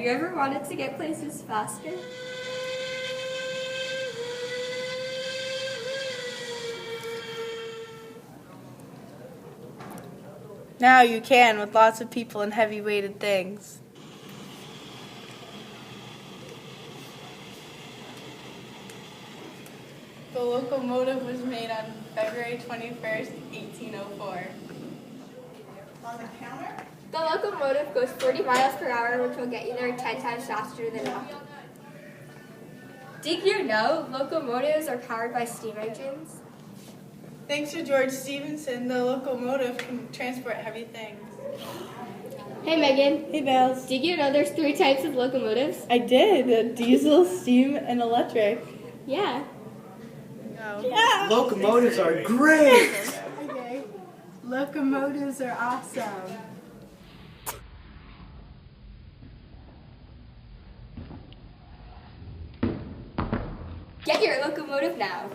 you ever wanted to get places faster? Now you can with lots of people and heavy-weighted things. The locomotive was made on February 21st, 1804. On the counter? The locomotive goes 40 miles per hour, which will get you there 10 times faster than walking. Did you know locomotives are powered by steam engines? Thanks to George Stephenson, the locomotive can transport heavy things. Hey Megan. Hey Bells. Did you know there's 3 types of locomotives? I did. Diesel, steam, and electric. Yeah. Yeah. Locomotives are great! Okay. Locomotives are awesome. Get your locomotive now.